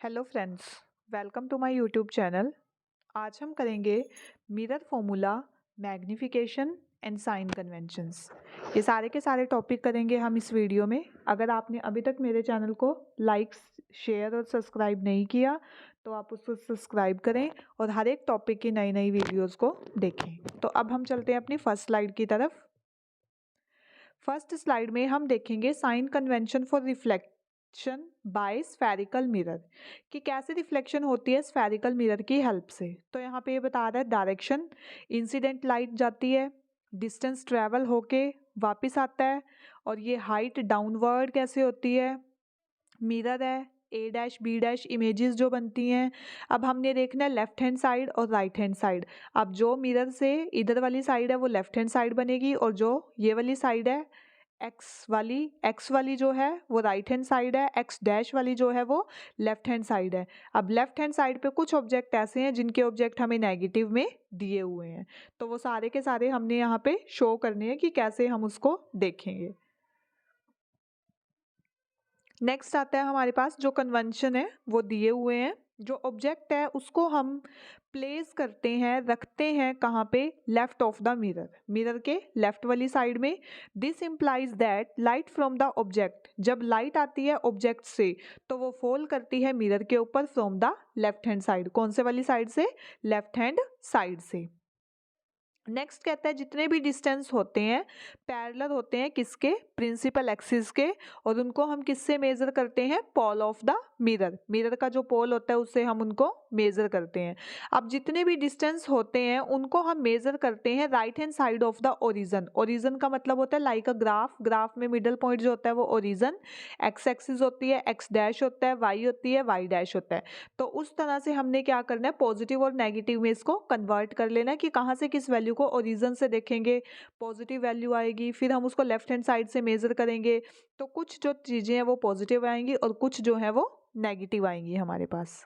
Hello friends, welcome to my YouTube channel. आज हम करेंगे mirror formula, magnification and sign conventions. ये सारे के सारे टॉपिक करेंगे हम इस वीडियो में। अगर आपने अभी तक मेरे चैनल को लाइक, शेयर और सब्सक्राइब नहीं किया तो आप उसको सब्सक्राइब करें और हर एक टॉपिक की नई नई वीडियोस को देखें। तो अब हम चलते हैं अपनी फर्स्ट स्लाइड की तरफ। फर्स्ट स्लाइड में हम देखेंगे sign convention for reflection by spherical mirror, कि कैसे रिफ्लेक्शन होती है स्फेरिकल मिरर की हेल्प से। तो यहाँ पे ये बता रहा है डायरेक्शन, इंसिडेंट लाइट जाती है, डिस्टेंस ट्रेवल होके वापस आता है, और ये हाइट डाउनवर्ड कैसे होती है, मिरर है, ए डैश बी डैश इमेजेस जो बनती हैं। अब हमने देखना है लेफ्ट हैंड साइड और राइट हैंड साइड। अब जो मिरर से इधर वाली साइड है वो लेफ्ट हैंड साइड बनेगी, और जो ये वाली साइड है एक्स वाली जो है वो राइट हैंड साइड है, एक्स डैश वाली जो है वो लेफ्ट हैंड साइड है। अब लेफ्ट हैंड साइड पे कुछ ऑब्जेक्ट ऐसे हैं जिनके ऑब्जेक्ट हमें नेगेटिव में दिए हुए हैं, तो वो सारे के सारे हमने यहाँ पे शो करने हैं कि कैसे हम उसको देखेंगे। नेक्स्ट आता है हमारे पास जो कन्वेंशन है वो दिए हुए हैं। जो ऑब्जेक्ट है उसको हम प्लेस करते हैं, रखते हैं कहाँ पे, left of the mirror, mirror के लेफ्ट वाली साइड में। This implies that light from the object, जब लाइट आती है ऑब्जेक्ट से तो वो फॉल करती है मिरर के ऊपर from the left hand side. कौन से वाली साइड से? लेफ्ट हैंड साइड से। नेक्स्ट कहता है जितने भी डिस्टेंस होते हैं पैरेलल होते हैं किसके? प्रिंसिपल एक्सिस के, और उनको हम किससे मेजर करते हैं? Pole of the mirror, mirror का जो पोल होता है उससे हम उनको मेजर करते हैं। अब जितने भी डिस्टेंस होते हैं उनको हम मेजर करते हैं right hand side of the origin. Origin का मतलब होता है लाइक अ ग्राफ, ग्राफ में मिडल पॉइंट जो होता है वो ओरिजन, एक्स एक्सिस होती है, एक्स डैश होता है, वाई होती है, वाई डैश होता है। तो उस तरह से हमने क्या करना है, पॉजिटिव और नेगेटिव में इसको कन्वर्ट कर लेना है कि कहाँ से किस वैल्यू को ओरिजन से देखेंगे पॉजिटिव वैल्यू आएगी, फिर हम उसको लेफ्ट हैंड साइड से मेजर करेंगे तो कुछ जो चीज़ें हैं वो पॉजिटिव आएंगी और कुछ जो है वो नेगेटिव आएंगी हमारे पास।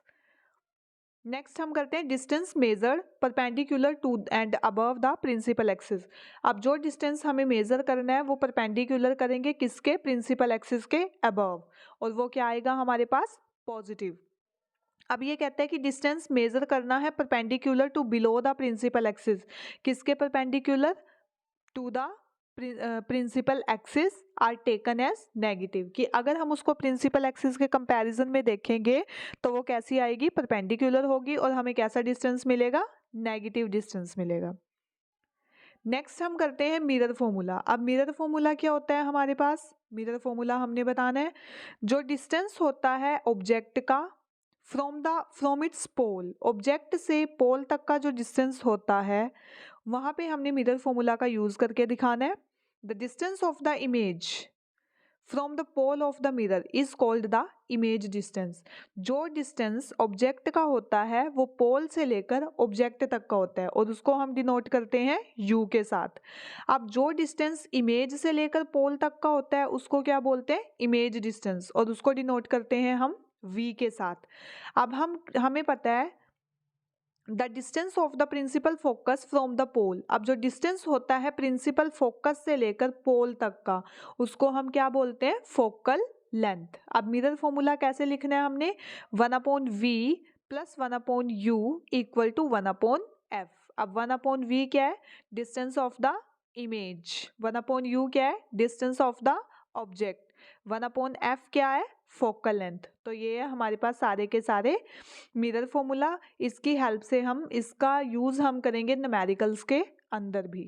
नेक्स्ट हम करते हैं distance measured perpendicular to and above the principal axis. अब जो डिस्टेंस हमें मेजर करना है वो परपेंडिकुलर करेंगे किसके? प्रिंसिपल एक्सिस के अबव, और वो क्या आएगा हमारे पास? पॉजिटिव। अब ये कहता है कि डिस्टेंस मेजर करना है perpendicular to below the principal axis. किसके perpendicular? To the principal axis are taken as negative, कि अगर हम उसको प्रिंसिपल एक्सिस के कंपैरिजन में देखेंगे तो वो कैसी आएगी? परपेंडिकुलर होगी, और हमें कैसा डिस्टेंस मिलेगा? नेगेटिव डिस्टेंस मिलेगा। नेक्स्ट हम करते हैं मिरर फॉर्मूला। अब मिरर फॉर्मूला क्या होता है हमारे पास? मिरर फॉर्मूला हमने बताना है जो डिस्टेंस होता है ऑब्जेक्ट का फ्रॉम इट्स पोल, ऑब्जेक्ट से पोल तक का जो डिस्टेंस होता है वहां पे हमने मिरर फॉर्मूला का यूज करके दिखाना है। The distance of the image from the pole of the mirror is called the image distance. जो डिस्टेंस ऑब्जेक्ट का होता है वो पोल से लेकर ऑब्जेक्ट तक का होता है, और उसको हम डिनोट करते हैं यू के साथ। अब जो डिस्टेंस इमेज से लेकर पोल तक का होता है उसको क्या बोलते हैं? इमेज डिस्टेंस, और उसको डिनोट करते हैं हम वी के साथ। अब हमें पता है the distance of the principal focus from the pole. अब जो डिस्टेंस होता है प्रिंसिपल फोकस से लेकर पोल तक का उसको हम क्या बोलते हैं? Focal length. अब मिरर फॉर्मूला कैसे लिखना है हमने? 1/v plus 1/u equal to 1/f। अब 1/v क्या है? Distance of the image. 1/u क्या है? Distance of the object. 1/f क्या है? Focal length. तो ये है हमारे पास सारे के सारे मिरर फॉर्मूला। इसकी हेल्प से हम इसका यूज हम करेंगे न्यूमेरिकल्स के अंदर भी।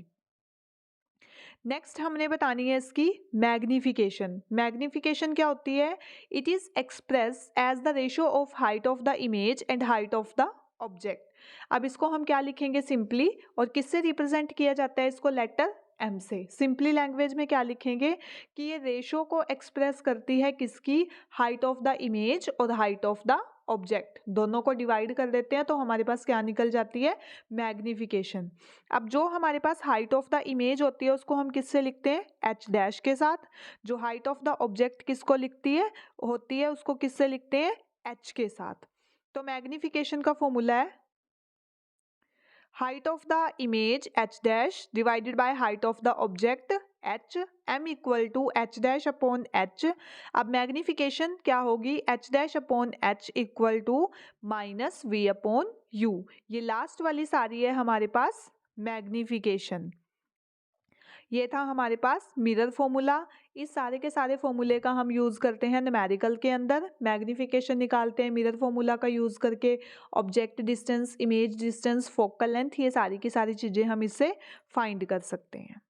नेक्स्ट हमने बतानी है इसकी मैग्निफिकेशन। मैग्निफिकेशन क्या होती है? It is express as the ratio of height of the image and height of the object. अब इसको हम क्या लिखेंगे सिंपली, और किससे रिप्रेजेंट किया जाता है इसको? लेटर एम से। सिंपली लैंग्वेज में क्या लिखेंगे कि ये रेशियो को एक्सप्रेस करती है किसकी? हाइट ऑफ द इमेज और हाइट ऑफ द ऑब्जेक्ट, दोनों को डिवाइड कर देते हैं तो हमारे पास क्या निकल जाती है? मैग्निफिकेशन। अब जो हमारे पास हाइट ऑफ द इमेज होती है उसको हम किससे लिखते हैं? एच डैश के साथ। जो हाइट ऑफ द ऑब्जेक्ट किसको लिखती है होती है उसको किससे लिखते हैं? एच के साथ। तो मैग्निफिकेशन का फॉर्मूला है height of the image H dash divided by height of the object H, M equal to H dash upon H. अब मैग्नीफिकेशन क्या होगी, H dash upon H equal to minus V upon U. ये last वाली सारी है हमारे पास magnification. ये था हमारे पास मिरर फॉर्मूला। इस सारे के सारे फॉर्मूले का हम यूज़ करते हैं न्यूमेरिकल के अंदर, मैग्नीफिकेशन निकालते हैं मिरर फॉर्मूला का यूज़ करके, object distance, image distance, focal length, ये सारी की सारी चीज़ें हम इससे फाइंड कर सकते हैं।